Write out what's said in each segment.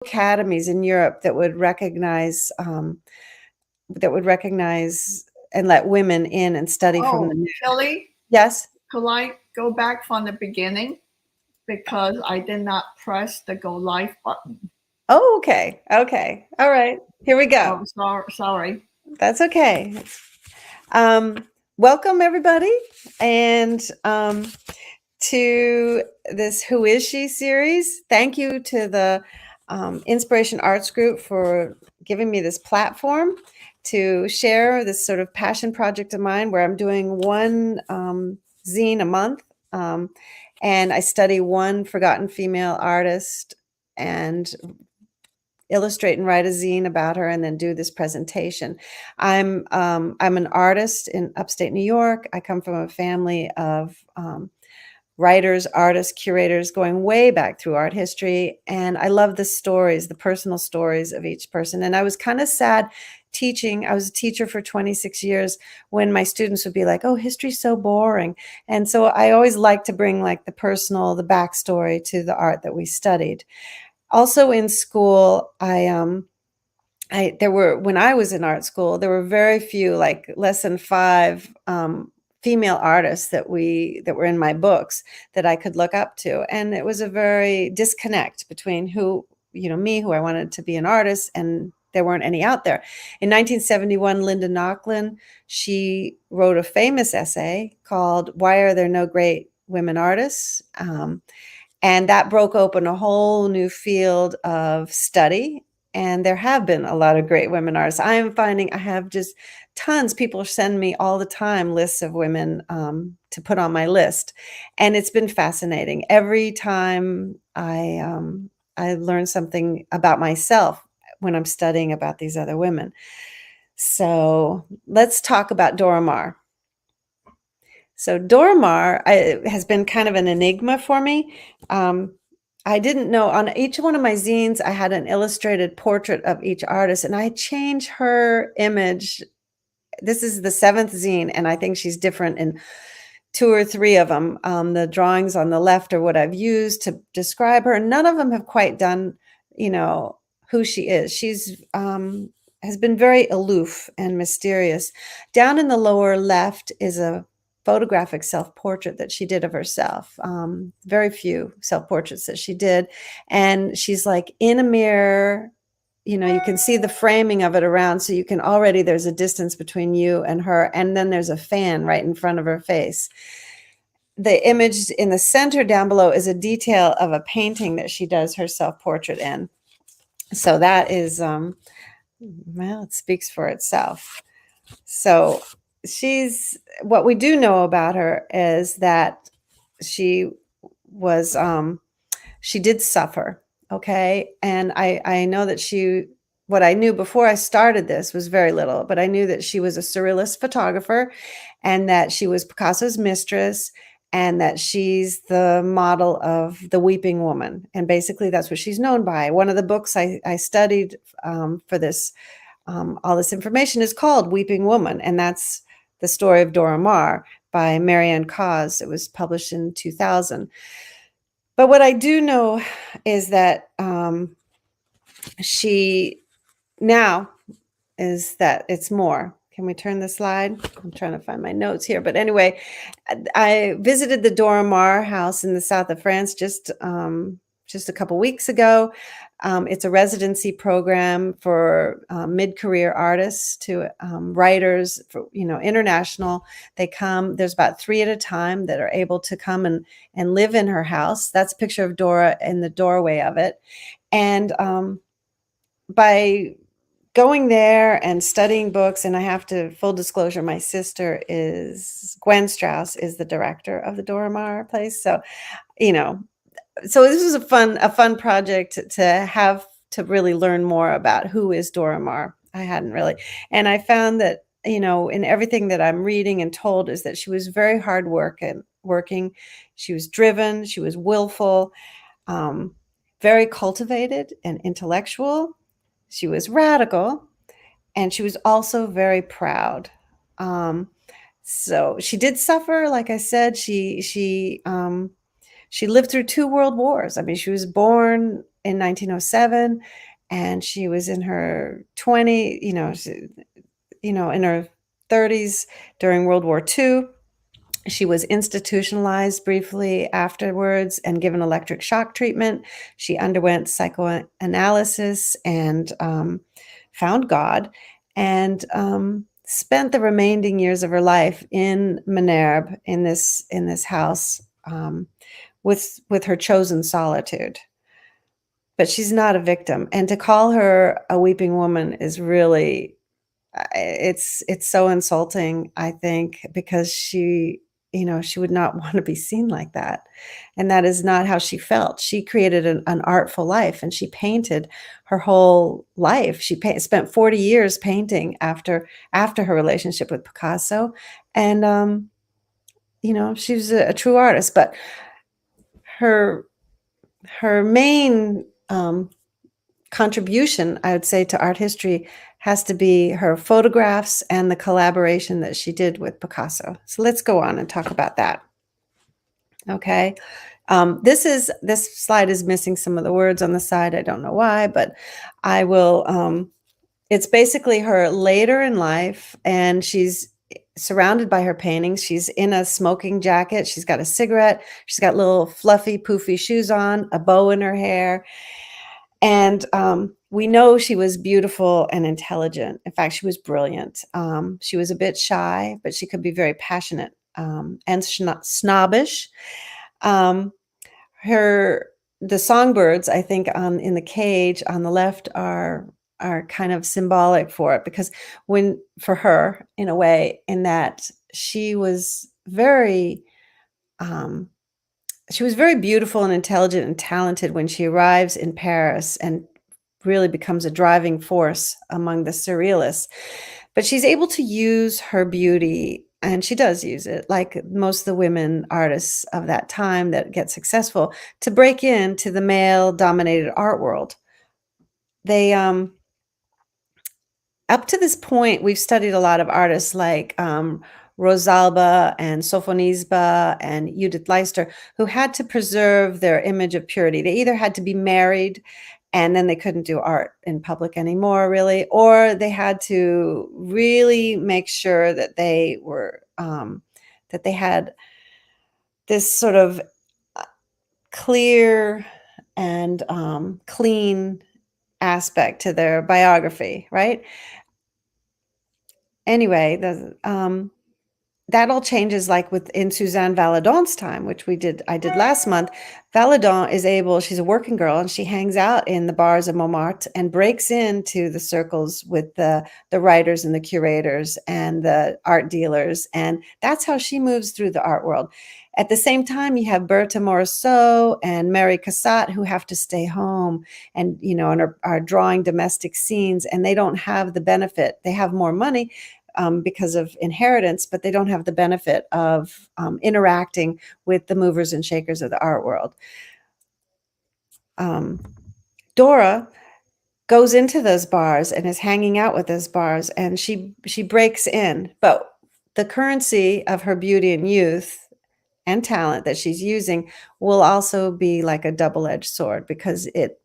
academies in Europe that would recognize and let women in and study from the Oh, nude. Tilly, Yes. could I go back from the beginning? Because I did not press the go live button. Oh, okay. Okay. All right. Here we go. Oh, sorry. That's okay. Welcome everybody, and to this Who Is She series. Thank you to the Inspiration Arts Group for giving me this platform to share this sort of passion project of mine, where I'm doing one zine a month, and I study one forgotten female artist and illustrate and write a zine about her, and then do this presentation. I'm an artist in upstate New York. I come from a family of writers, artists, curators, going way back through art history. And I love the stories, the personal stories of each person. And I was kind of sad teaching. I was a teacher for 26 years when my students would be like, oh, history's so boring. And so I always like to bring like the personal, the backstory to the art that we studied. Also in school, when I was in art school, there were very few, like less than 5 female artists that were in my books that I could look up to. And it was a very disconnect between me, who I wanted to be an artist, and there weren't any out there. In 1971, Linda Nochlin, she wrote a famous essay called "Why Are There No Great Women Artists?" And that broke open a whole new field of study. And there have been a lot of great women artists. I am finding I have just tons. People send me all the time lists of women to put on my list. And it's been fascinating. Every time I learn something about myself when I'm studying about these other women. So let's talk about Dora Maar. So Dora Maar has been kind of an enigma for me. I didn't know, on each one of my zines, I had an illustrated portrait of each artist, and I change her image. This is the 7th zine, and I think she's different in 2 or 3 of them. The drawings on the left are what I've used to describe her. None of them have quite done, who she is. She's has been very aloof and mysterious. Down in the lower left is a photographic self-portrait that she did of herself. Very few self-portraits that she did. And she's like in a mirror, you can see the framing of it around. So there's a distance between you and her. And then there's a fan right in front of her face. The image in the center down below is a detail of a painting that she does her self-portrait in. So that is, it speaks for itself. So what we do know about her is that she did suffer. Okay. And I know that what I knew before I started this was very little, but I knew that she was a surrealist photographer, and that she was Picasso's mistress, and that she's the model of the weeping woman. And basically that's what she's known by. One of the books I studied for this, all this information, is called Weeping Woman. And that's the story of Dora Maar by Marianne Cause. It was published in 2000. But what I do know is that it's more. Can we turn the slide? I'm trying to find my notes here. But anyway, I visited the Dora Maar house in the south of France just a couple weeks ago. It's a residency program for mid-career artists to writers, for, international. They come, there's about 3 at a time that are able to come and live in her house. That's a picture of Dora in the doorway of it. And by going there and studying books, and I have to, full disclosure, my sister Gwen Strauss is the director of the Dora Maar place. So, so this was a fun project to have, to really learn more about who is Dora Maar. I hadn't really. And I found that, in everything that I'm reading and told, is that she was very hard working. She was driven. She was willful, very cultivated and intellectual. She was radical, and she was also very proud. So she did suffer. Like I said, she she lived through 2 world wars. I mean, she was born in 1907, and she was in her 20, in her 30s during World War II. She was institutionalized briefly afterwards and given electric shock treatment. She underwent psychoanalysis and found God, and spent the remaining years of her life in Minerve, in this house, with her chosen solitude. But she's not a victim, and to call her a weeping woman is really, it's so insulting, I think, because she would not want to be seen like that. And that is not how she felt. She created an artful life, and she painted her whole life. She spent 40 years painting after her relationship with Picasso. And, she was a true artist, but her main, contribution, I would say, to art history has to be her photographs and the collaboration that she did with Picasso. So let's go on and talk about that. Okay. This slide is missing some of the words on the side. I don't know why, but I will, it's basically her later in life, and she's surrounded by her paintings. She's in a smoking jacket. She's got a cigarette. She's got little fluffy, poofy shoes on, a bow in her hair. And we know she was beautiful and intelligent. In fact, she was brilliant. She was a bit shy, but she could be very passionate, and snobbish. The songbirds, I think, in the cage on the left are kind of symbolic for it, because for her, in a way, in that she was very beautiful and intelligent and talented when she arrives in Paris and really becomes a driving force among the surrealists. But she's able to use her beauty, and she does use it, like most of the women artists of that time that get successful, to break into the male-dominated art world. They, up to this point, we've studied a lot of artists like Rosalba and Sophonisba and Judith Leister, who had to preserve their image of purity. They either had to be married, and then they couldn't do art in public anymore, really, or they had to really make sure that they were, that they had this sort of clear and clean aspect to their biography, right? Anyway, that all changes, like in Suzanne Valadon's time, which I did last month. Valadon is able, she's a working girl, and she hangs out in the bars of Montmartre and breaks into the circles with the writers and the curators and the art dealers. And that's how she moves through the art world. At the same time, you have Berthe Morisot and Mary Cassatt, who have to stay home and, are drawing domestic scenes, and they don't have the benefit. They have more money, because of inheritance, but they don't have the benefit of interacting with the movers and shakers of the art world. Dora goes into those bars and is hanging out with those bars, and she breaks in. But the currency of her beauty and youth and talent that she's using will also be like a double-edged sword, because it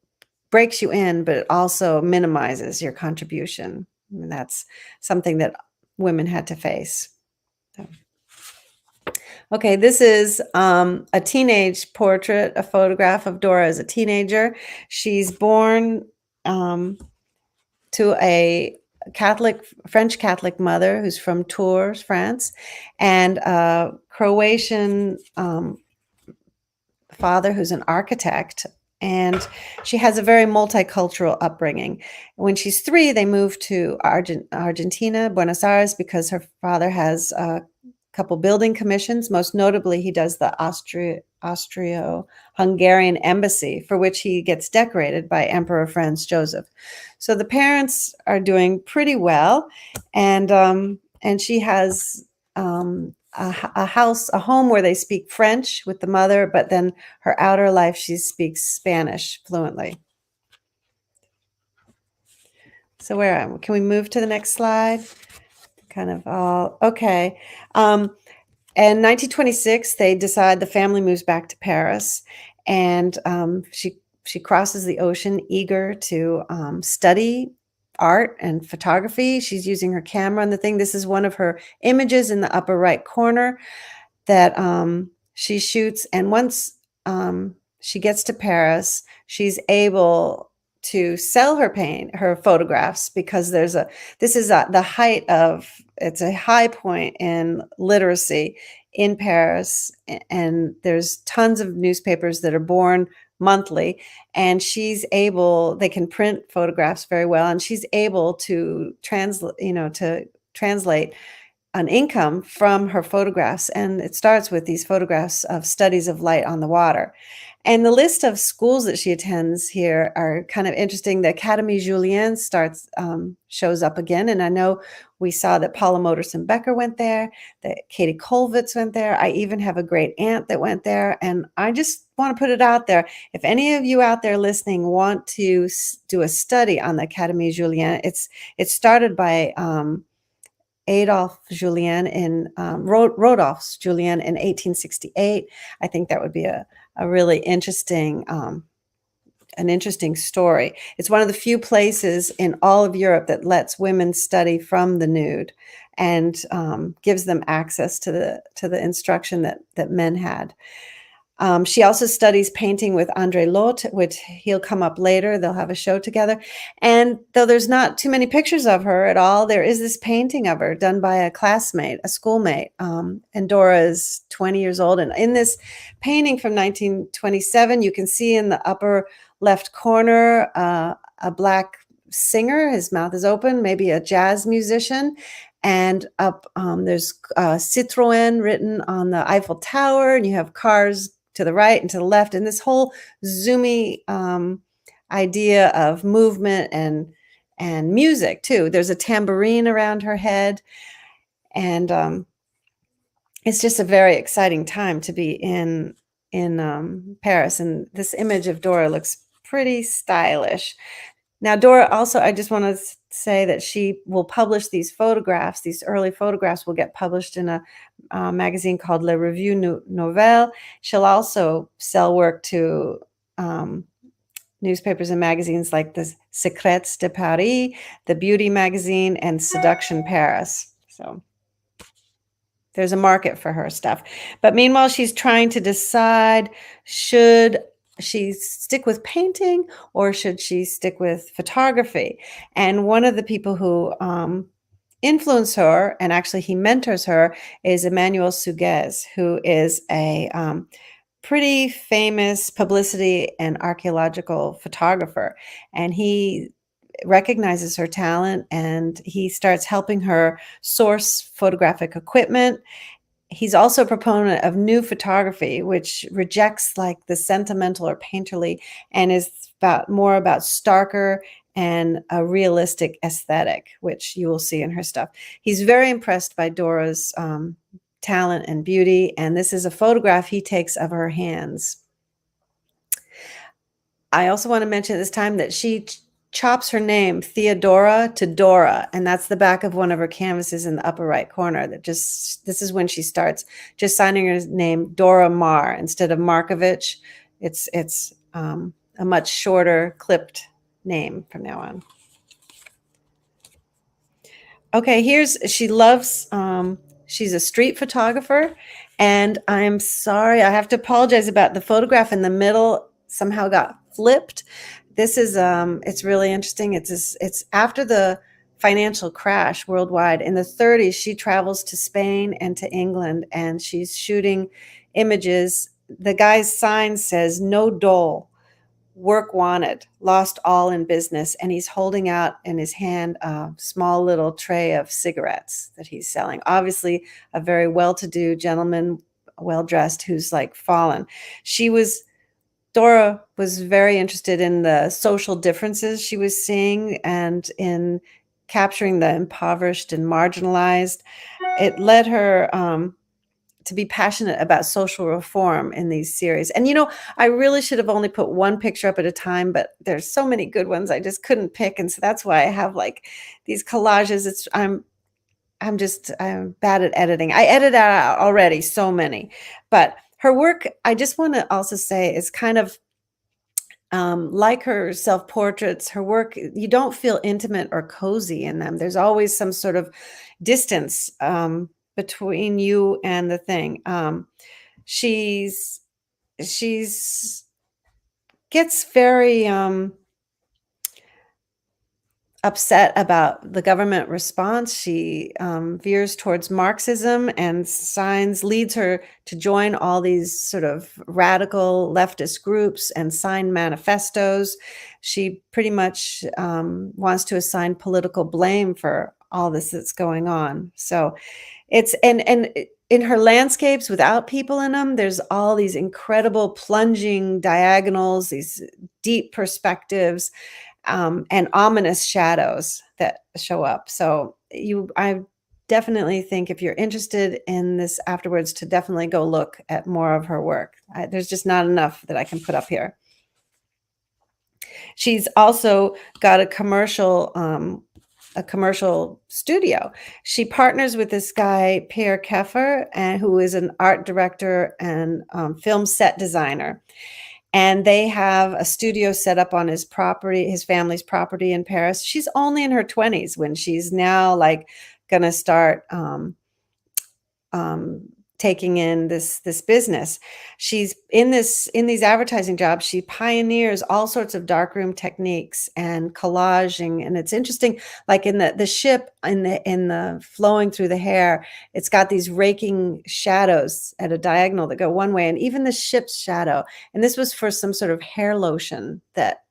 breaks you in, but it also minimizes your contribution. And that's something that women had to face. So. Okay, this is a teenage portrait, a photograph of Dora as a teenager. She's born to a French Catholic mother who's from Tours, France, and a Croatian father who's an architect. And she has a very multicultural upbringing. When she's 3, they move to Argentina, Buenos Aires, because her father has a couple building commissions. Most notably, he does the Austro-Hungarian embassy, for which he gets decorated by Emperor Franz Joseph. So the parents are doing pretty well, and she has a home where they speak French with the mother, but then her outer life, she speaks Spanish fluently. So can we move to the next slide? Kind of all, okay. In 1926, they decide the family moves back to Paris, and she crosses the ocean, eager to study art and photography. She's using her camera on the thing. This is one of her images in the upper right corner that she shoots. And once she gets to Paris, she's able to sell her photographs, because this is the height of, it's a high point in literacy in Paris, and there's tons of newspapers that are born monthly, and they can print photographs very well, and she's able to translate an income from her photographs. And it starts with these photographs of studies of light on the water. And the list of schools that she attends here are kind of interesting. The Académie Julienne shows up again. And I know we saw that Paula Modersohn Becker went there, that Katie Kollwitz went there. I even have a great aunt that went there. And I just want to put it out there. If any of you out there listening want to do a study on the Académie Julienne, it's started by Rodolphe Julienne in 1868. I think that would be a really interesting an interesting story. It's one of the few places in all of Europe that lets women study from the nude, and gives them access to the instruction that men had. She also studies painting with André Lotte, which he'll come up later. They'll have a show together. And though there's not too many pictures of her at all, there is this painting of her done by a classmate, a schoolmate. And Dora is 20 years old. And in this painting from 1927, you can see in the upper left corner a black singer. His mouth is open, maybe a jazz musician. And up there's Citroën written on the Eiffel Tower, and you have cars to the right and to the left, and this whole zoomy idea of movement and music too. There's a tambourine around her head, and it's just a very exciting time to be in Paris. And this image of Dora looks pretty stylish. Now, Dora also, I just want to say that she will publish these photographs. These early photographs will get published in a magazine called Le Revue Nouvelle. She'll also sell work to newspapers and magazines like the Secrets de Paris, the Beauty magazine, and Seduction Paris. So there's a market for her stuff. But meanwhile, she's trying to decide, should she stick with painting or should she stick with photography? And one of the people who influence her, and actually he mentors her, is Emmanuel Suguez, who is a pretty famous publicity and archaeological photographer. And he recognizes her talent, and he starts helping her source photographic equipment. He's also a proponent of new photography, which rejects like the sentimental or painterly, and is more about starker and a realistic aesthetic, which you will see in her stuff. He's very impressed by Dora's talent and beauty, and this is a photograph he takes of her hands. I also want to mention at this time that she chops her name Theodora to Dora, and that's the back of one of her canvases in the upper right corner. This is when she starts just signing her name Dora Maar instead of Markovich. It's a much shorter clipped name from now on. Okay, she's a street photographer, and I'm sorry, I have to apologize about the photograph in the middle somehow got flipped. This is it's really interesting. It's after the financial crash worldwide in the 30s. She travels to Spain and to England, and she's shooting images. The guy's sign says "No dole, work wanted, lost all in business," and he's holding out in his hand a small little tray of cigarettes that he's selling. Obviously, a very well-to-do gentleman, well-dressed, who's like fallen. Dora was very interested in the social differences she was seeing and in capturing the impoverished and marginalized. It led her to be passionate about social reform in these series. And, I really should have only put one picture up at a time, but there's so many good ones I just couldn't pick. And so that's why I have like these collages. I'm I'm bad at editing. I edit out already so many, but her work, I just want to also say, is kind of like her self-portraits, her work, you don't feel intimate or cozy in them. There's always some sort of distance between you and the thing. She's gets very upset about the government response. She veers towards Marxism and leads her to join all these sort of radical leftist groups and sign manifestos. She pretty much wants to assign political blame for all this that's going on. So it's, and in her landscapes without people in them, there's all these incredible plunging diagonals, these deep perspectives, and ominous shadows that show up. So I definitely think if you're interested in this afterwards, to definitely go look at more of her work. There's just not enough that I can put up here. She's also got a commercial studio. She partners with this guy, Pierre Keffer, who is an art director and film set designer. And they have a studio set up on his property, his family's property in Paris. She's only in her 20s when she's now like gonna start taking in this business. She's in these advertising jobs. She pioneers all sorts of darkroom techniques and collaging, and it's interesting. Like in the ship, in the flowing through the hair, it's got these raking shadows at a diagonal that go one way, and even the ship's shadow. And this was for some sort of hair lotion that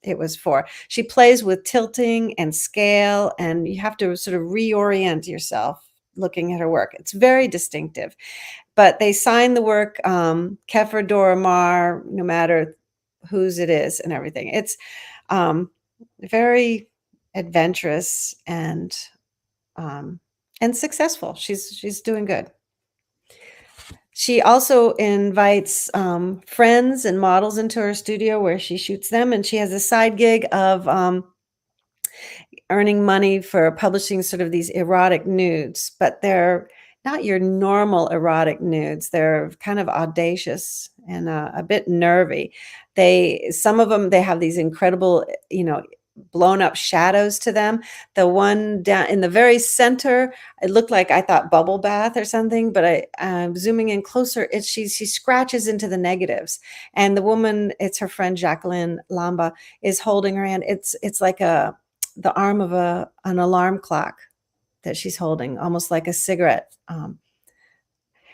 it was for. She plays with tilting and scale, and you have to sort of reorient yourself looking at her work. It's very distinctive, but they sign the work, Keffer, Dora, Maar, no matter whose it is and everything. It's very adventurous and successful. She's doing good. She also invites friends and models into her studio where she shoots them, and she has a side gig of earning money for publishing sort of these erotic nudes, but they're not your normal erotic nudes. They're kind of audacious and a bit nervy. Some of them, they have these incredible, blown up shadows to them. The one down in the very center, it looked like, I thought, bubble bath or something, but I'm zooming in closer. She scratches into the negatives, and the woman, it's her friend Jacqueline Lamba, is holding her hand. It's like the arm of an alarm clock that she's holding, almost like a cigarette.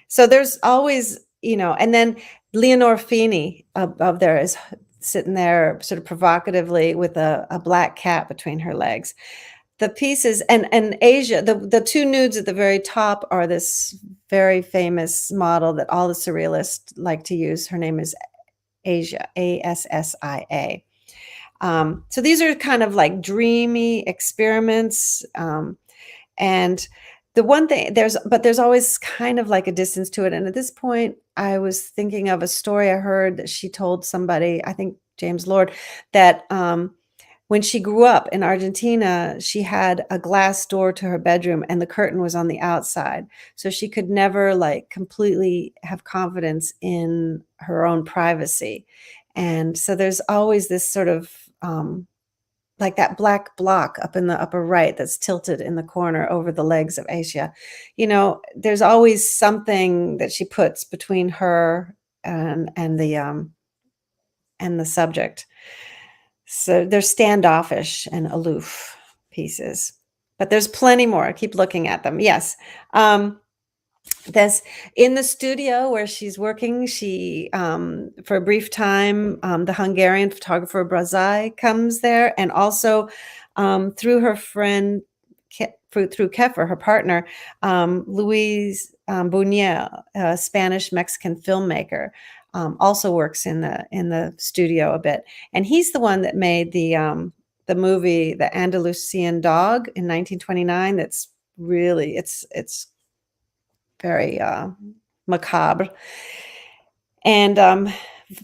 So there's always, and then Leonore Feeney up there is sitting there sort of provocatively with a black cat between her legs. The pieces, and Asia, the two nudes at the very top are this very famous model that all the surrealists like to use. Her name is Asia, Assia. So these are kind of like dreamy experiments. And the one thing, there's always kind of like a distance to it. And at this point, I was thinking of a story I heard that she told somebody, I think James Lord, that when she grew up in Argentina, she had a glass door to her bedroom and the curtain was on the outside. So she could never like completely have confidence in her own privacy. And so there's always this sort of like that black block up in the upper right that's tilted in the corner over the legs of Asia. There's always something that she puts between her and the subject. So they're standoffish and aloof pieces, but there's plenty more. I keep looking at them. Yes. This in the studio where she's working, she for a brief time, the Hungarian photographer Brazai comes there, and also through her friend, through Keffer, her partner, Luis Buñuel, a Spanish Mexican filmmaker, also works in the studio a bit, and he's the one that made the movie The Andalusian Dog in 1929. That's really it's very macabre and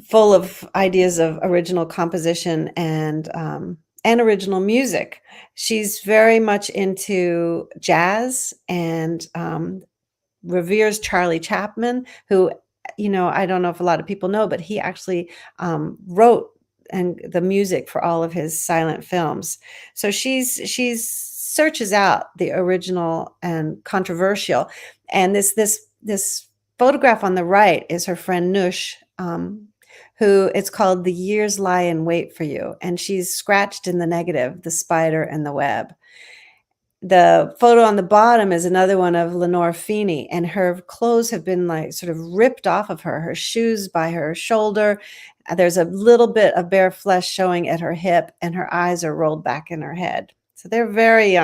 full of ideas of original composition and and original music. She's very much into jazz and reveres Charlie Chaplin, who, I don't know if a lot of people know, but he actually wrote and the music for all of his silent films. So she's searches out the original and controversial. And this photograph on the right is her friend Nush, who it's called "The Years Lie in Wait for You," and she's scratched in the negative, the spider and the web. The photo on the bottom is another one of Lenore Feeney, and her clothes have been like sort of ripped off of her shoes by her shoulder. There's a little bit of bare flesh showing at her hip, and her eyes are rolled back in her head. So they're very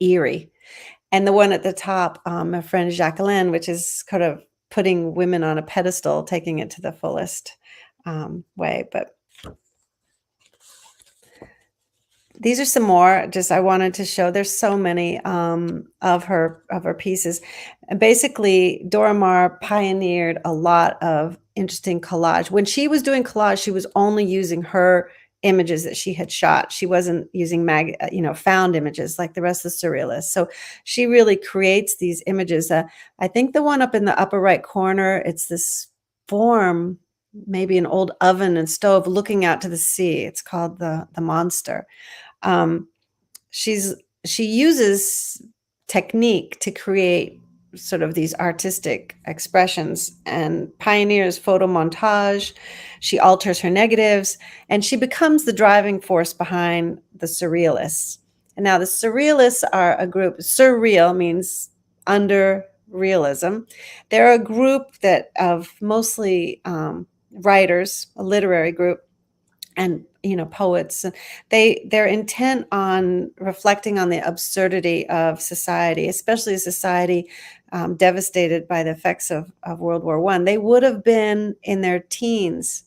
eerie. And the one at the top, my friend Jacqueline, which is kind of putting women on a pedestal, taking it to the fullest way. But these are some more, just I wanted to show. There's so many of her pieces. And basically, Dora Maar pioneered a lot of interesting collage. When she was doing collage, she was only using her images that she had shot. She wasn't using found images like the rest of the surrealists. So she really creates these images. I think the one up in the upper right corner, it's this form, maybe an old oven and stove looking out to the sea. It's called the monster. She uses technique to create sort of these artistic expressions and pioneers photo montage. She alters her negatives, and she becomes the driving force behind the surrealists. And now the surrealists are a group. Surreal means under realism. They're a group that of mostly writers, a literary group, and poets. They're intent on reflecting on the absurdity of society, especially a society devastated by the effects of World War I. They would have been in their teens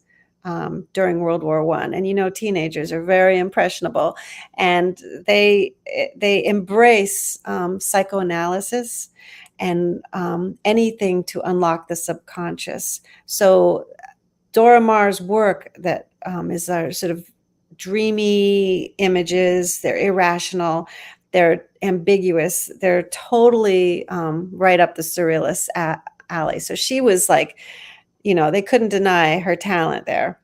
during World War I, and teenagers are very impressionable, and they embrace psychoanalysis and anything to unlock the subconscious. So Dora Maar's work that is our sort of dreamy images. They're irrational. They're ambiguous. They're totally right up the surrealist alley. So she was like, they couldn't deny her talent there.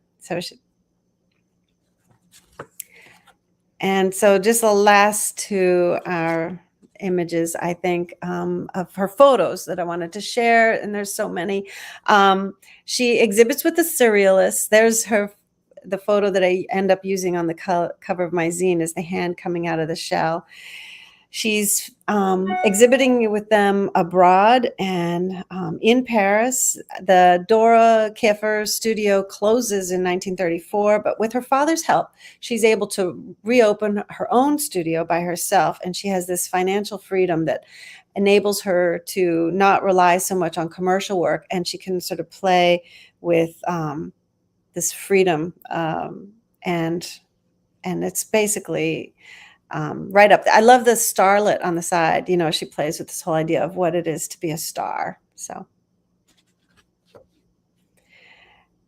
And so just the last two are images, I think, of her photos that I wanted to share. And there's so many. She exhibits with the surrealists. There's the photo that I end up using on the cover of my zine is the hand coming out of the shell. She's exhibiting with them abroad and in Paris. The Dora Kiefer studio closes in 1934, but with her father's help, she's able to reopen her own studio by herself, and she has this financial freedom that enables her to not rely so much on commercial work, and she can sort of play with this freedom, and it's basically right up there. I love the starlet on the side. She plays with this whole idea of what it is to be a star. So,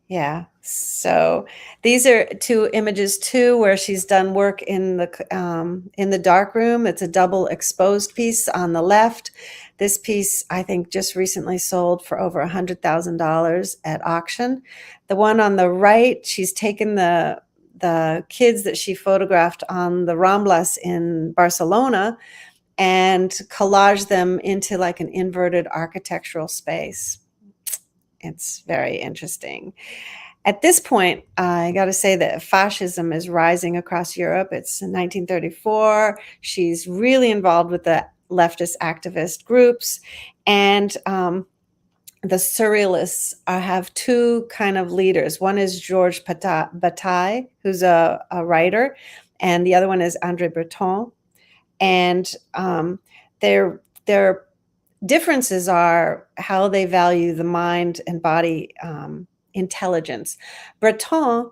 yeah. So these are two images too, where she's done work in the dark room. It's a double exposed piece on the left. This piece, I think, just recently sold for over $100,000 at auction. The one on the right, she's taken the kids that she photographed on the Ramblas in Barcelona and collaged them into like an inverted architectural space. It's very interesting. At this point, I got to say that fascism is rising across Europe. It's 1934. She's really involved with the leftist activist groups, and the surrealists have two kind of leaders. One is Georges Bataille, who's a writer, and the other one is André Breton. And their differences are how they value the mind and body intelligence. Breton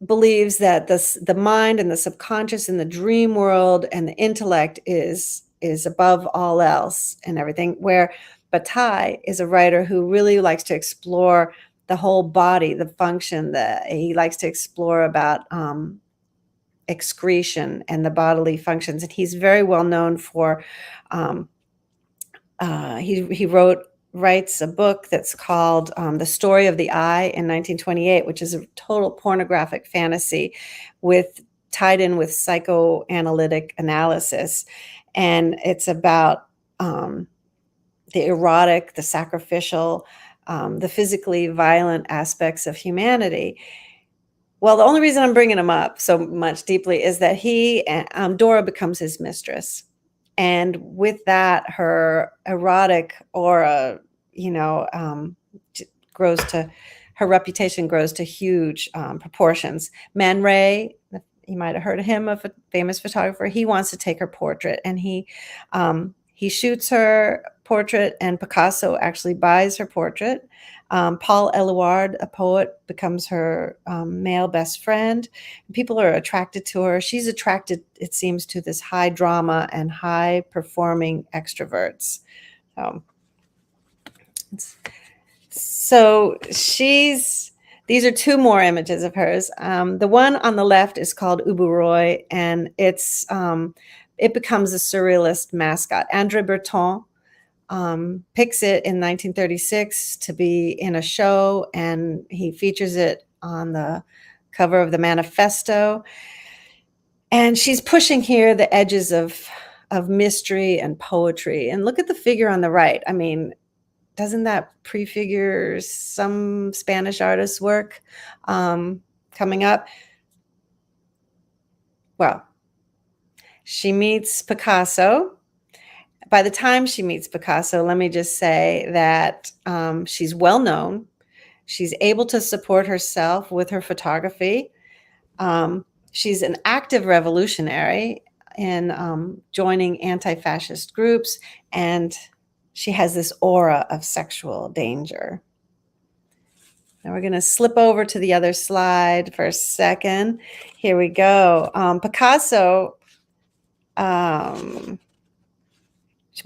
believes that the mind and the subconscious and the dream world and the intellect is above all else and everything, where Bataille is a writer who really likes to explore the whole body, the function. He likes to explore about excretion and the bodily functions. And he's very well known for, he writes a book that's called The Story of the Eye in 1928, which is a total pornographic fantasy tied in with psychoanalytic analysis. And it's about the erotic, the sacrificial, the physically violent aspects of humanity. Well, the only reason I'm bringing him up so much deeply is that Dora becomes his mistress. And with that, her erotic aura, her reputation grows to huge proportions. Man Ray, you might have heard of him, a famous photographer. He wants to take her portrait, and he shoots her portrait, and Picasso actually buys her portrait. Paul Eluard, a poet, becomes her male best friend. People are attracted to her. She's attracted, it seems, to this high drama and high performing extroverts. So these are two more images of hers. The one on the left is called Ubu-Roy, and it becomes a surrealist mascot. André Breton picks it in 1936 to be in a show, and he features it on the cover of the Manifesto. And she's pushing here the edges of mystery and poetry. And look at the figure on the right. I mean, doesn't that prefigure some Spanish artist's work coming up? Well, she meets Picasso. By the time she meets Picasso, let me just say that she's well known. She's able to support herself with her photography. She's an active revolutionary in joining anti-fascist groups, and she has this aura of sexual danger. Now we're going to slip over to the other slide for a second. Here we go. Picasso,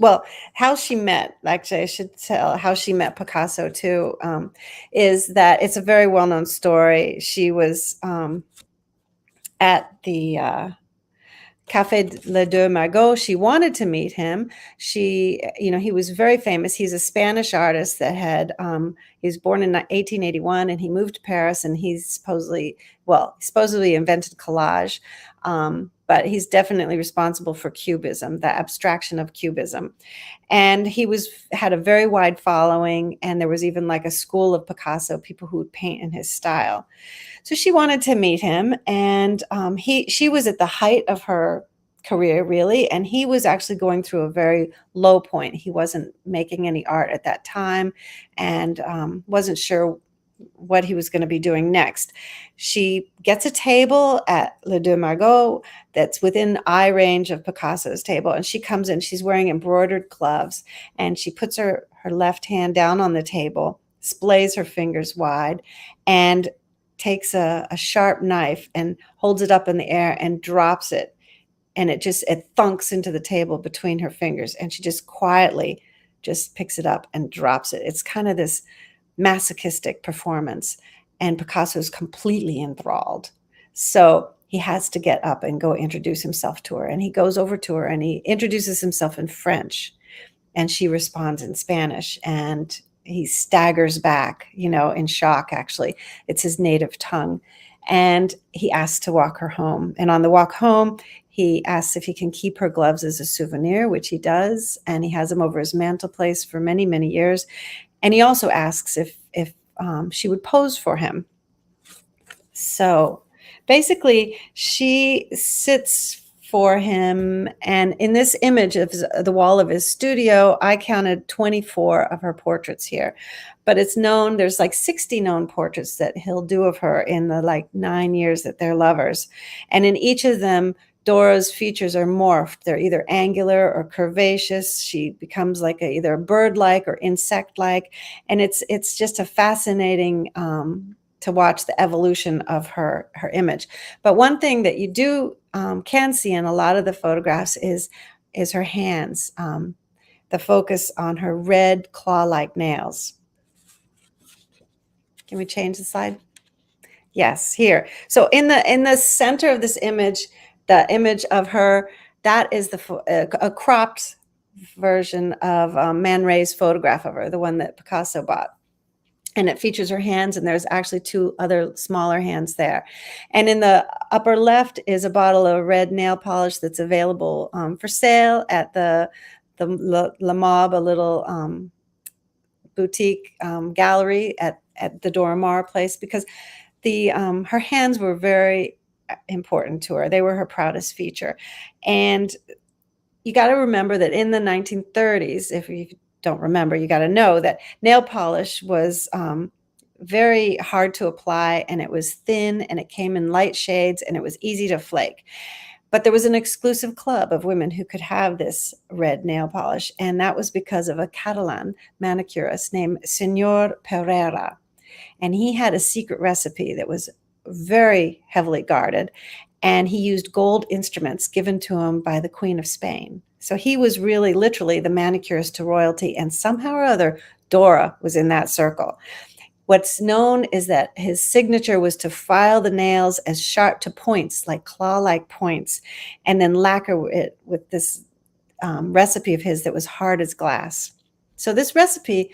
well, how she met, actually, I should tell how she met Picasso too, is that it's a very well-known story. She was at the Café Les Deux Margots. She wanted to meet him. He was very famous. He's a Spanish artist that he was born in 1881, and he moved to Paris, and he supposedly invented collage. But he's definitely responsible for Cubism, the abstraction of Cubism. And he had a very wide following, and there was even like a school of Picasso, people who would paint in his style. So she wanted to meet him, and she was at the height of her career, really, and he was actually going through a very low point. He wasn't making any art at that time, and wasn't sure what he was going to be doing next. She gets a table at Les Deux Margots that's within eye range of Picasso's table, and she comes in. She's wearing embroidered gloves, and she puts her left hand down on the table, splays her fingers wide, and takes a sharp knife and holds it up in the air and drops it. And it thunks into the table between her fingers, and she just quietly just picks it up and drops it. It's kind of this masochistic performance, and Picasso's completely enthralled. So he has to get up and go introduce himself to her, and he goes over to her and he introduces himself in French, and she responds in Spanish, and he staggers back, in shock. Actually, it's his native tongue, and he asks to walk her home. And on the walk home, he asks if he can keep her gloves as a souvenir, which he does, and he has them over his mantelpiece for many, many years. And he also asks if she would pose for him. So basically, she sits for him. And in this image of the wall of his studio, I counted 24 of her portraits here. But it's known, there's like 60 known portraits that he'll do of her in the 9 years that they're lovers. And in each of them, Dora's features are morphed. They're either angular or curvaceous. She becomes either a bird-like or insect-like. And it's just a fascinating to watch the evolution of her image. But one thing that you can see in a lot of the photographs is her hands, the focus on her red claw-like nails. Can we change the slide? Yes, here. So in the center of this image, the image of her, that is a cropped version of Man Ray's photograph of her, the one that Picasso bought. And it features her hands, and there's actually two other smaller hands there. And in the upper left is a bottle of red nail polish that's available for sale at the La Mob, a little boutique gallery at the Dora Maar place, because her hands were very important to her. They were her proudest feature. And you got to remember that in the 1930s, if you don't remember, you got to know that nail polish was very hard to apply, and it was thin, and it came in light shades, and it was easy to flake. But there was an exclusive club of women who could have this red nail polish, and that was because of a Catalan manicurist named Senor Pereira. And he had a secret recipe that was very heavily guarded, and he used gold instruments given to him by the Queen of Spain. So he was really literally the manicurist to royalty, and somehow or other, Dora was in that circle. What's known is that his signature was to file the nails as sharp to points, like claw-like points, and then lacquer it with this recipe of his that was hard as glass. So this recipe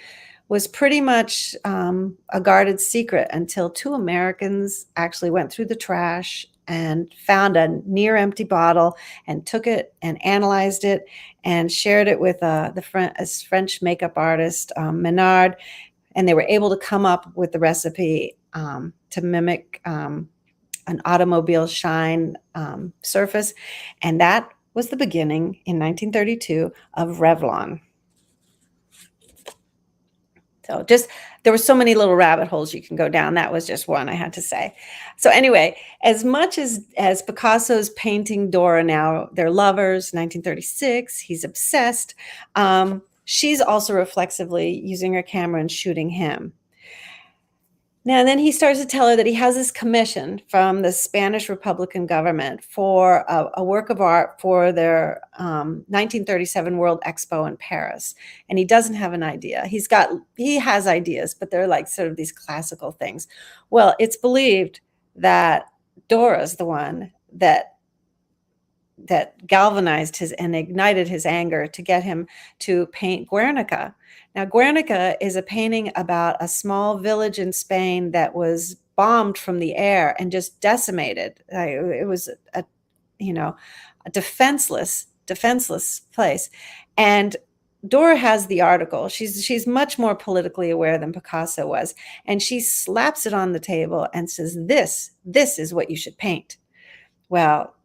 was pretty much a guarded secret until two Americans actually went through the trash and found a near empty bottle and took it and analyzed it and shared it with a French makeup artist, Menard, and they were able to come up with the recipe to mimic an automobile shine surface. And that was the beginning in 1932 of Revlon. So there were so many little rabbit holes you can go down. That was just one, I had to say. So anyway, as much as Picasso's painting Dora now, they're lovers, 1936, he's obsessed. She's also reflexively using her camera and shooting him. Now, then he starts to tell her that he has this commission from the Spanish Republican government for a work of art for their 1937 World Expo in Paris. And he doesn't have an idea. He has ideas, but they're like sort of these classical things. Well, it's believed that Dora's the one that galvanized and ignited his anger to get him to paint Guernica. Now, Guernica is a painting about a small village in Spain that was bombed from the air and just decimated. It was a defenseless place. And Dora has the article. She's much more politically aware than Picasso was. And she slaps it on the table and says, this is what you should paint. Well,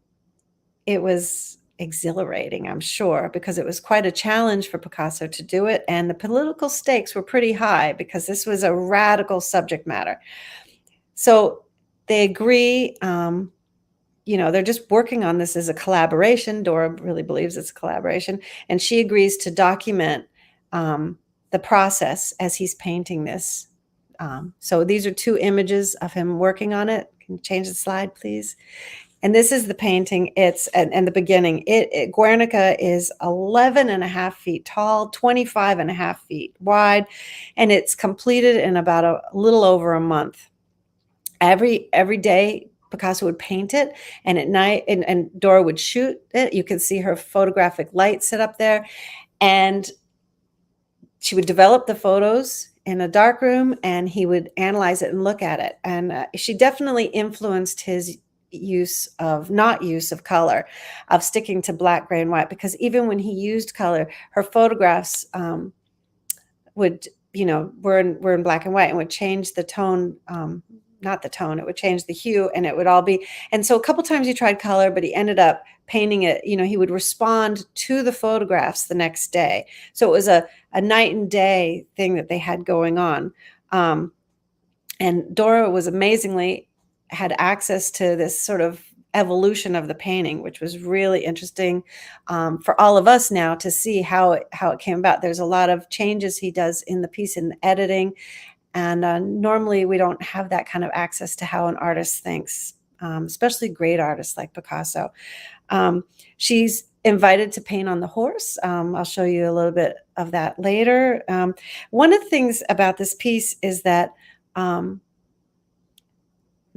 it was exhilarating, I'm sure, because it was quite a challenge for Picasso to do it. And the political stakes were pretty high because this was a radical subject matter. So they agree, they're just working on this as a collaboration. Dora really believes it's a collaboration. And she agrees to document the process as he's painting this. So these are two images of him working on it. Can you change the slide, please? And this is the painting. And the beginning. Guernica is 11 and a half feet tall, 25 and a half feet wide, and it's completed in about a little over a month. Every day, Picasso would paint it, and at night, and Dora would shoot it. You can see her photographic light set up there, and she would develop the photos in a dark room, and he would analyze it and look at it. And she definitely influenced his not use of color, of sticking to black, gray, and white, because even when he used color, her photographs were in black and white and would change the tone, not the tone, it would change the hue, and it would all be. And so a couple times he tried color, but he ended up painting it. He would respond to the photographs the next day. So it was a night and day thing that they had going on. And Dora was amazingly had access to this sort of evolution of the painting, which was really interesting for all of us now to see how it came about. There's a lot of changes he does in the piece in the editing, and normally we don't have that kind of access to how an artist thinks, especially great artists like Picasso. She's invited to paint on the horse. I'll show you a little bit of that later. One of the things about this piece is that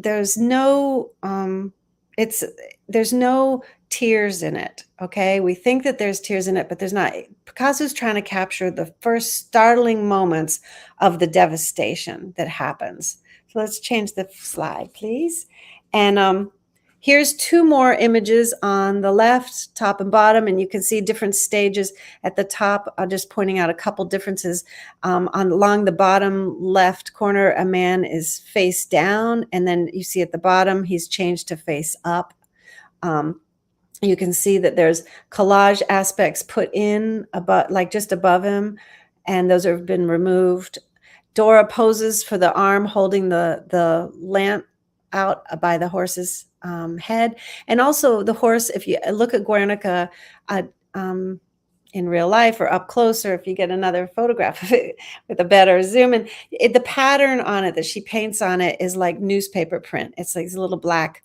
there's no it's there's no tears in it. Okay, we think that there's tears in it, but there's not. Picasso's trying to capture the first startling moments of the devastation that happens. So let's change the slide, please. And here's two more images on the left, top and bottom, and you can see different stages at the top. I'm just pointing out a couple differences. Along the bottom left corner, a man is face down, and then you see at the bottom, he's changed to face up. You can see that there's collage aspects put in above, like just above him, and those have been removed. Dora poses for the arm holding the lamp out by the horse's head. And also the horse, if you look at Guernica in real life or up close, or if you get another photograph of it with a better zoom in, the pattern on it that she paints on it is like newspaper print. It's like these little black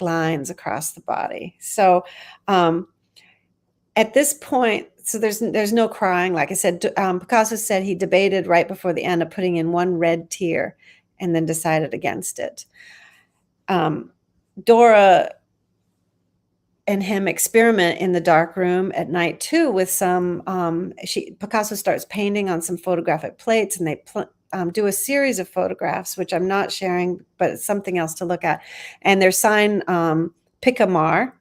lines across the body. So at this point, so there's no crying. Like I said, Picasso said he debated right before the end of putting in one red tear and then decided against it. Dora and him experiment in the dark room at night too with some, Picasso starts painting on some photographic plates, and they do a series of photographs, which I'm not sharing, but it's something else to look at. And they're signed Maar.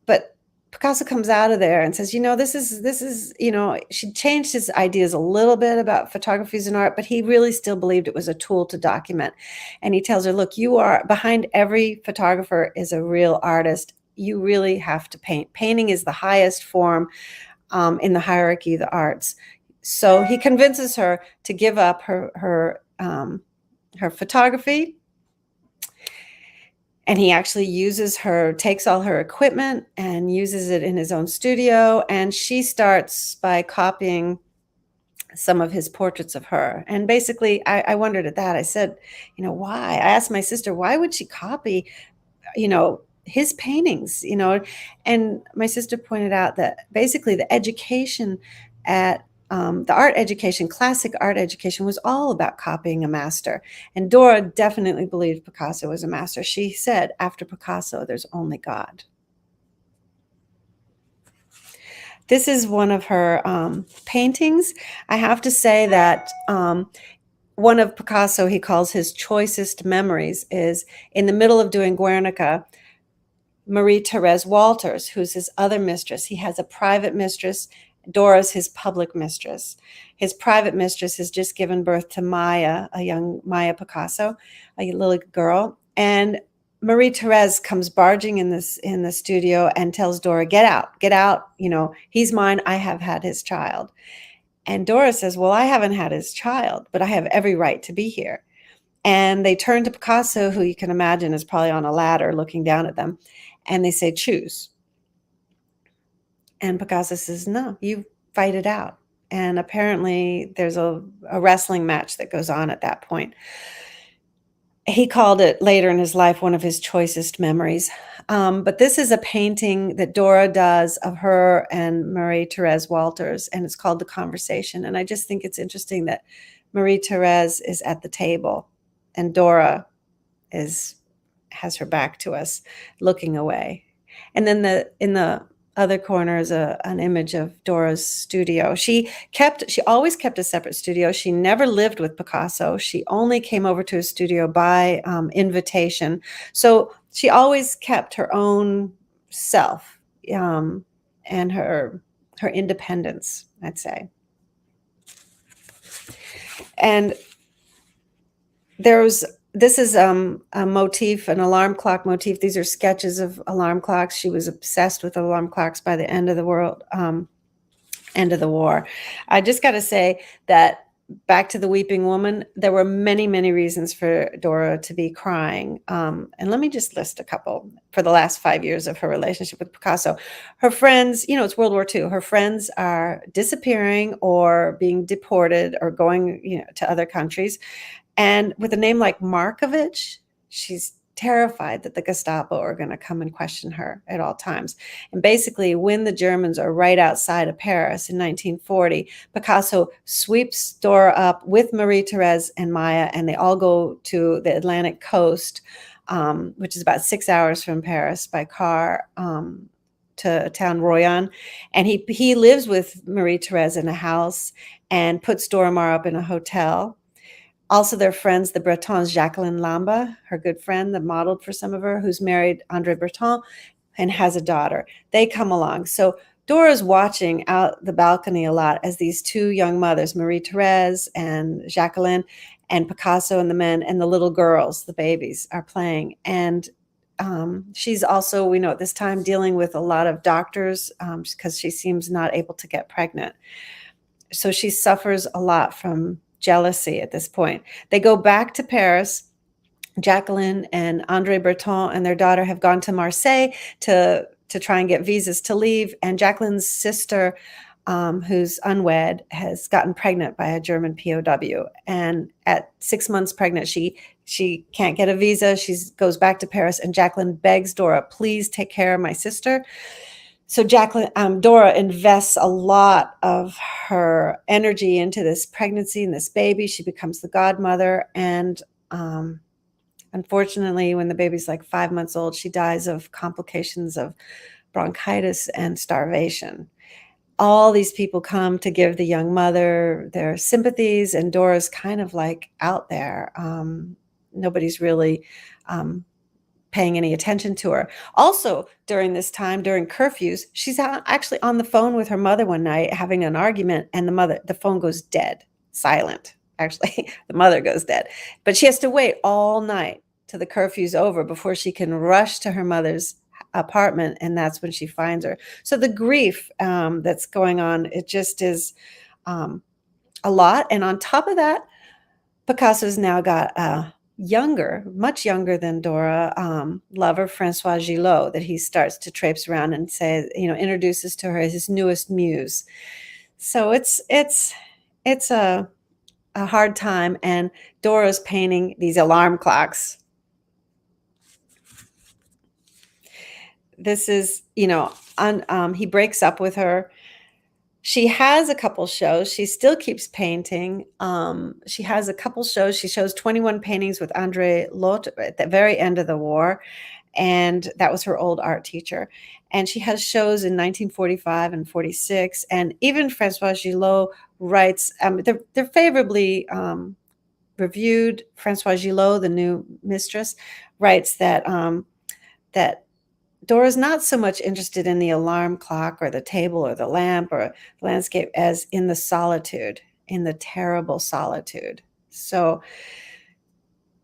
But Picasso comes out of there and says, this is, she changed his ideas a little bit about photography as an art, but he really still believed it was a tool to document. And he tells her, look, you are behind every photographer is a real artist. You really have to paint. Painting is the highest form in the hierarchy of the arts. So he convinces her to give up her photography. And he actually takes all her equipment and uses it in his own studio. And she starts by copying some of his portraits of her. And basically, I wondered at that. I said, why? I asked my sister, why would she copy, his paintings, And my sister pointed out that basically the education at the art education, classic art education, was all about copying a master. And Dora definitely believed Picasso was a master. She said, after Picasso, there's only God. This is one of her paintings. I have to say that one of Picasso, he calls his choicest memories, is in the middle of doing Guernica, Marie-Thérèse Walters, who's his other mistress. He has a private mistress. Dora's his public mistress. His private mistress has just given birth to Maya, a young Maya Picasso, a little girl. And Marie-Thérèse comes barging in the studio and tells Dora, get out. He's mine. I have had his child. And Dora says, well, I haven't had his child, but I have every right to be here. And they turn to Picasso, who you can imagine is probably on a ladder looking down at them. And they say, choose. And Picasso says, no, you fight it out. And apparently there's a wrestling match that goes on at that point. He called it later in his life one of his choicest memories. But this is a painting that Dora does of her and Marie-Thérèse Walters, and it's called The Conversation. And I just think it's interesting that Marie-Thérèse is at the table and Dora has her back to us, looking away. And then in the other corner is an image of Dora's studio. She always kept a separate studio. She never lived with Picasso. She only came over to his studio by invitation. So she always kept her own self and her independence, I'd say. And this is a motif, an alarm clock motif. These are sketches of alarm clocks. She was obsessed with alarm clocks by the end of the war. I just got to say that back to the Weeping Woman, there were many, many reasons for Dora to be crying. And let me just list a couple for the last 5 years of her relationship with Picasso. Her friends, it's World War II. Her friends are disappearing or being deported or going, to other countries. And with a name like Markovitch, she's terrified that the Gestapo are going to come and question her at all times. And basically, when the Germans are right outside of Paris in 1940, Picasso sweeps Dora up with Marie-Thérèse and Maya, and they all go to the Atlantic coast, which is about 6 hours from Paris by car, to a town Royan. And he lives with Marie-Thérèse in a house and puts Dora Maar up in a hotel. Also, their friends, the Bretons, Jacqueline Lamba, her good friend that modeled for some of her, who's married André Breton and has a daughter. They come along. So Dora's watching out the balcony a lot as these two young mothers, Marie-Thérèse and Jacqueline, and Picasso and the men and the little girls, the babies, are playing. And she's also, we know at this time, dealing with a lot of doctors because she seems not able to get pregnant. So she suffers a lot from jealousy at this point. They go back to Paris. Jacqueline and André Breton and their daughter have gone to Marseille to try and get visas to leave. And Jacqueline's sister, who's unwed, has gotten pregnant by a German POW. And at 6 months pregnant, she can't get a visa. She goes back to Paris, and Jacqueline begs Dora, please take care of my sister. So Dora invests a lot of her energy into this pregnancy and this baby. She becomes the godmother. And unfortunately, when the baby's like 5 months old, she dies of complications of bronchitis and starvation. All these people come to give the young mother their sympathies, and Dora's kind of like out there. Nobody's really paying any attention to her. Also, during this time, during curfews, she's actually on the phone with her mother one night having an argument, and the phone goes dead, silent. Actually, the mother goes dead. But she has to wait all night till the curfew's over before she can rush to her mother's apartment, and that's when she finds her. So the grief that's going on, it just is a lot. And on top of that, Picasso's now got much younger than Dora, lover, Francois Gillot, that he starts to traipse around and introduces to her his newest muse. So it's a hard time, and Dora's painting these alarm clocks. This is, he breaks up with her. She has a couple shows. She still keeps painting. She has a couple shows. She shows 21 paintings with André Lot at the very end of the war. And that was her old art teacher. And she has shows in 1945 and 46. And even Francois Gillot writes, they're favorably reviewed. Francois Gillot, the new mistress, writes that Dora's not so much interested in the alarm clock or the table or the lamp or the landscape as in the solitude, in the terrible solitude. So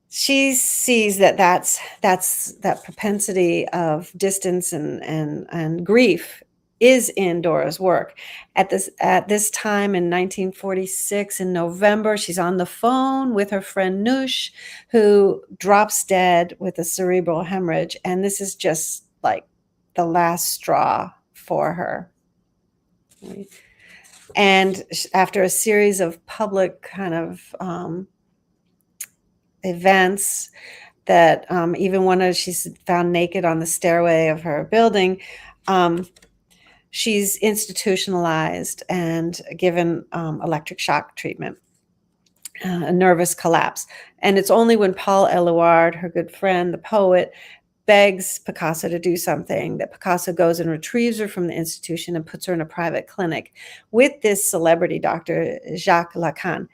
she sees that's that propensity of distance and grief is in Dora's work. At this time in 1946, in November, she's on the phone with her friend Noosh, who drops dead with a cerebral hemorrhage. And this is just like the last straw for her. And after a series of public kind of events that even she's found naked on the stairway of her building, she's institutionalized and given electric shock treatment, a nervous collapse. And it's only when Paul Éluard, her good friend, the poet, begs Picasso to do something that Picasso goes and retrieves her from the institution and puts her in a private clinic with this celebrity doctor, Jacques Lacan.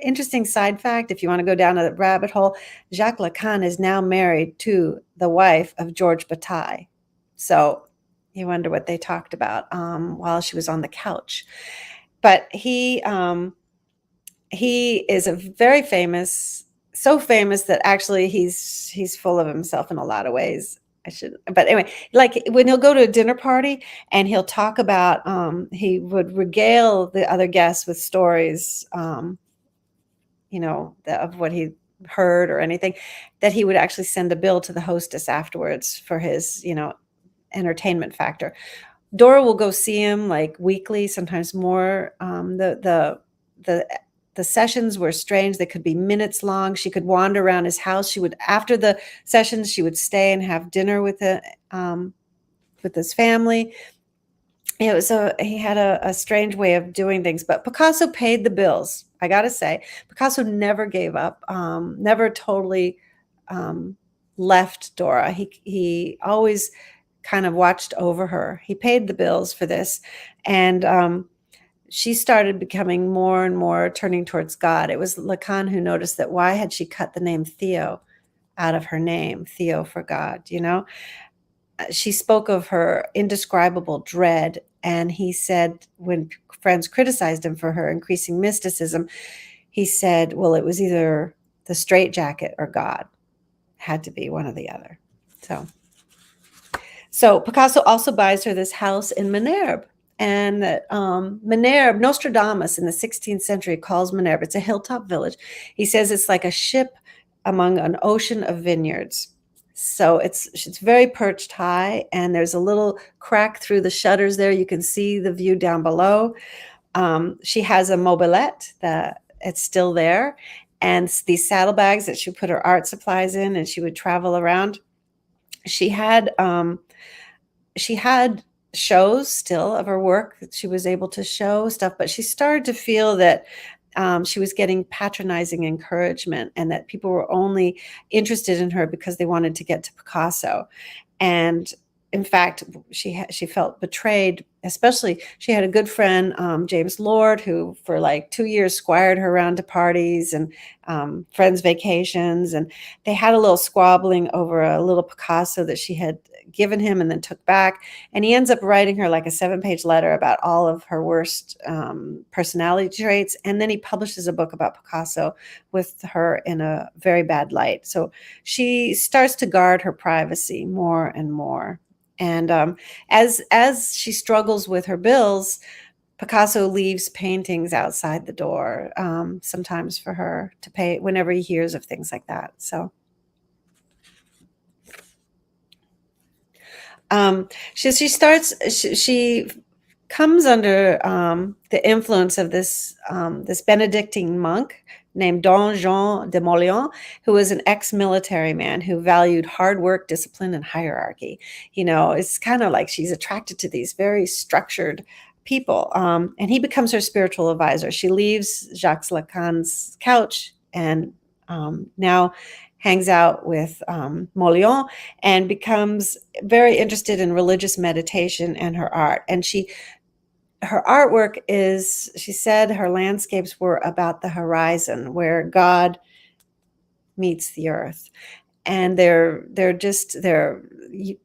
Interesting side fact, if you want to go down a rabbit hole, Jacques Lacan is now married to the wife of Georges Bataille. So you wonder what they talked about while she was on the couch. But he is a very famous, so famous that actually he's full of himself in a lot of ways. But anyway, like when he'll go to a dinner party and he'll talk about, he would regale the other guests with stories, of what he heard or anything, that he would actually send a bill to the hostess afterwards for his, entertainment factor. Dora will go see him like weekly, sometimes more. The the sessions were strange. They could be minutes long. She could wander around his house. She would, after the sessions, she would stay and have dinner with his family. He had a strange way of doing things, but Picasso paid the bills. I got to say, Picasso never gave up, never totally left Dora. He always kind of watched over her. He paid the bills for this, and she started becoming more and more turning towards God. It was Lacan who noticed that why had she cut the name Theo out of her name, Theo for God, you know? She spoke of her indescribable dread, and he said when friends criticized him for her increasing mysticism, he said, well, it was either the straitjacket or God. Had to be one or the other. So Picasso also buys her this house in Minerve. And Minerve, Nostradamus in the 16th century calls Minerve, it's a hilltop village. He says it's like a ship among an ocean of vineyards. So it's very perched high, and there's a little crack through the shutters there. You can see the view down below. She has a mobilette that it's still there, and these saddlebags that she put her art supplies in, and she would travel around. She had shows still of her work that she was able to show stuff, but she started to feel that she was getting patronizing encouragement, and that people were only interested in her because they wanted to get to Picasso. And in fact, she felt betrayed. Especially, she had a good friend, James Lord, who for like 2 years squired her around to parties and friends' vacations. And they had a little squabbling over a little Picasso that she had given him and then took back. And he ends up writing her like a 7-page letter about all of her worst personality traits. And then he publishes a book about Picasso with her in a very bad light. So she starts to guard her privacy more and more. And as she struggles with her bills, Picasso leaves paintings outside the door sometimes for her to pay whenever he hears of things like that. So she comes under the influence of this Benedictine monk named Don Jean de Molion, who was an ex-military man who valued hard work, discipline, and hierarchy. You know, it's kind of like she's attracted to these very structured people. And he becomes her spiritual advisor. She leaves Jacques Lacan's couch and now hangs out with Molion and becomes very interested in religious meditation and her art. And her artwork is, she said, her landscapes were about the horizon where God meets the earth. And they're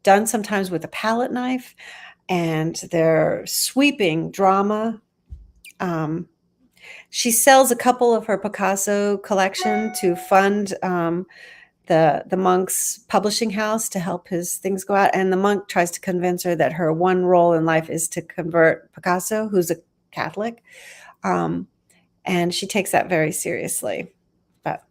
done sometimes with a palette knife, and they're sweeping drama. She sells a couple of her Picasso collection to fund the monk's publishing house to help his things go out. And the monk tries to convince her that her one role in life is to convert Picasso, who's a Catholic. And she takes that very seriously. But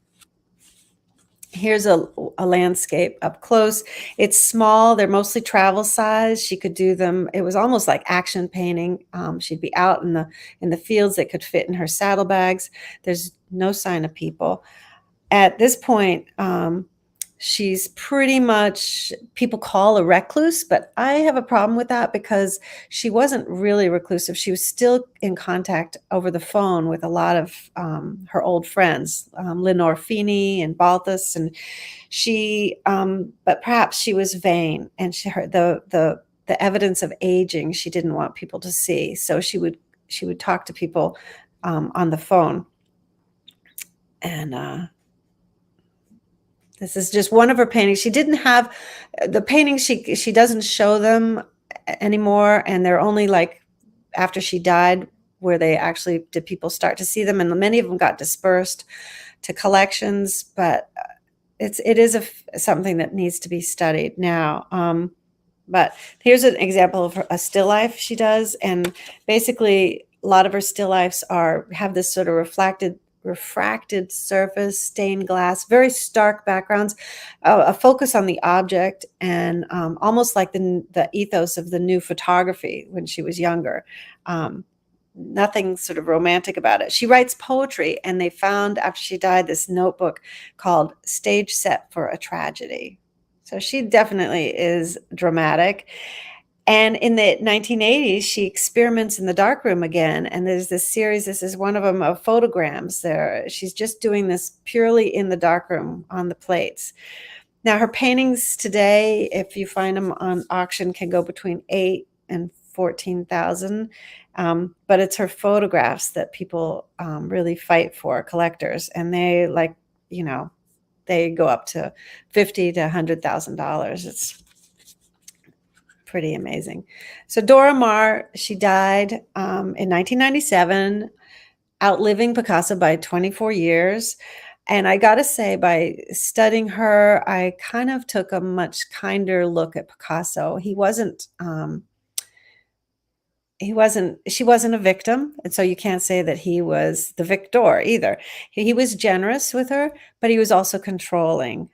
here's a landscape up close. It's small. They're mostly travel size. She could do them. It was almost like action painting. She'd be out in the fields that could fit in her saddlebags. There's no sign of people. At this point, she's pretty much, people call a recluse, but I have a problem with that because she wasn't really reclusive. She was still in contact over the phone with a lot of her old friends, Lenore Feeney and Balthus, and but perhaps she was vain, and the evidence of aging she didn't want people to see, so she would talk to people on the phone. And this is just one of her paintings. She didn't have the paintings. She doesn't show them anymore, and they're only like after she died where they actually did people start to see them, and many of them got dispersed to collections. But it is something that needs to be studied now. But here's an example of a still life she does, and basically a lot of her still lifes have this sort of refracted surface, stained glass, very stark backgrounds, a focus on the object, and almost like the ethos of the new photography when she was younger. nothing sort of romantic about it. She writes poetry, and they found after she died this notebook called Stage Set for a Tragedy. So she definitely is dramatic. And in the 1980s, she experiments in the darkroom again. And there's this series, this is one of them, of photograms there. She's just doing this purely in the darkroom on the plates. Now, her paintings today, if you find them on auction, can go between 8 and 14,000. But it's her photographs that people really fight for, collectors. And they they go up to $50,000 to $100,000. It's pretty amazing. So Dora Maar, she died in 1997, outliving Picasso by 24 years. And I got to say, by studying her, I kind of took a much kinder look at Picasso. She wasn't a victim. And so you can't say that he was the victor either. He was generous with her, but he was also controlling.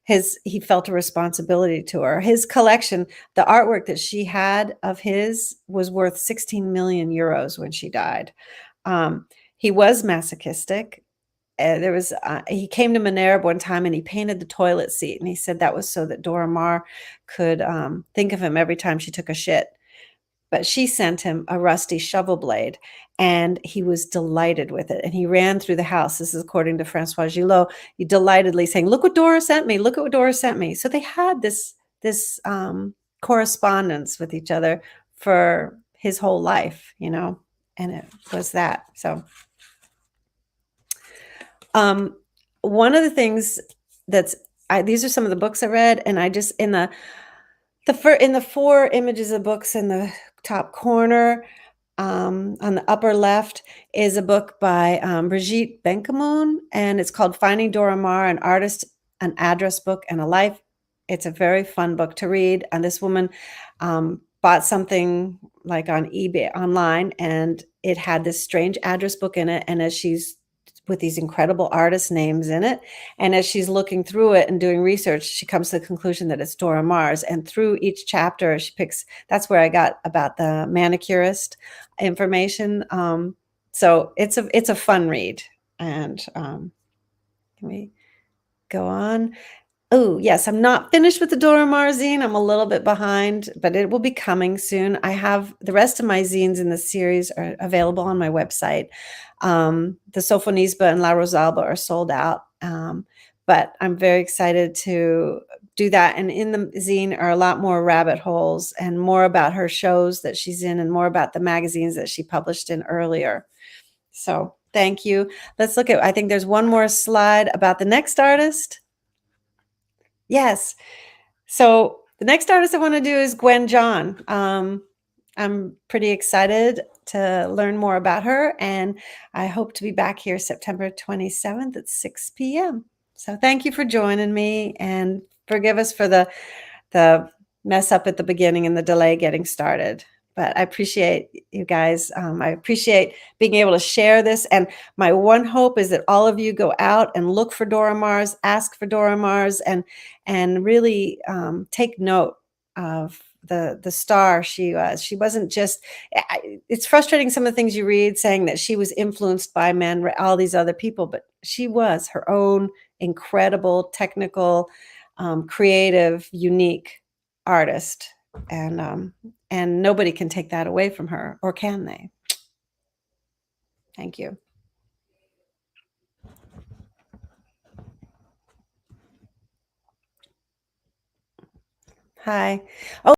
He felt a responsibility to her. His collection, the artwork that she had of his, was worth 16 million euros when she died. He was masochistic. He came to Minerva one time and he painted the toilet seat, and he said that was so that Dora Maar could think of him every time she took a shit. But she sent him a rusty shovel blade, and he was delighted with it. And he ran through the house. This is according to Francois Gillot. He delightedly saying, "Look what Dora sent me. Look at what Dora sent me." So they had this correspondence with each other for his whole life, and it was that. So one of the things these are some of the books I read, and I just in the 4 images of books in the top corner, on the upper left, is a book by Brigitte Benkemoun, and it's called Finding Dora Maar, an Artist, an Address Book, and a Life. It's a very fun book to read. And this woman bought something like on eBay online, and it had this strange address book in it. And as she's with these incredible artist names in it. And as she's looking through it and doing research, she comes to the conclusion that it's Dora Maar's. And through each chapter, she picks, that's where I got about the manicurist information. So it's a fun read. And can we go on? Oh, yes, I'm not finished with the Dora Maar zine. I'm a little bit behind, but it will be coming soon. I have the rest of my zines in the series are available on my website. The Sofonisba and La Rosalba are sold out, but I'm very excited to do that. And in the zine are a lot more rabbit holes and more about her shows that she's in and more about the magazines that she published in earlier. So thank you. Let's look at, I think there's one more slide about the next artist. Yes. So the next artist I want to do is Gwen John. I'm pretty excited to learn more about her, and I hope to be back here September 27th at 6 p.m. So thank you for joining me, and forgive us for the mess up at the beginning and the delay getting started. But I appreciate you guys. I appreciate being able to share this. And my one hope is that all of you go out and look for Dora Maar's, ask for Dora Maar's, and really take note of the star she was. She wasn't just, it's frustrating some of the things you read saying that she was influenced by men, all these other people, but she was her own incredible, technical, creative, unique artist. And nobody can take that away from her, or can they? Thank you. Hi. Oh,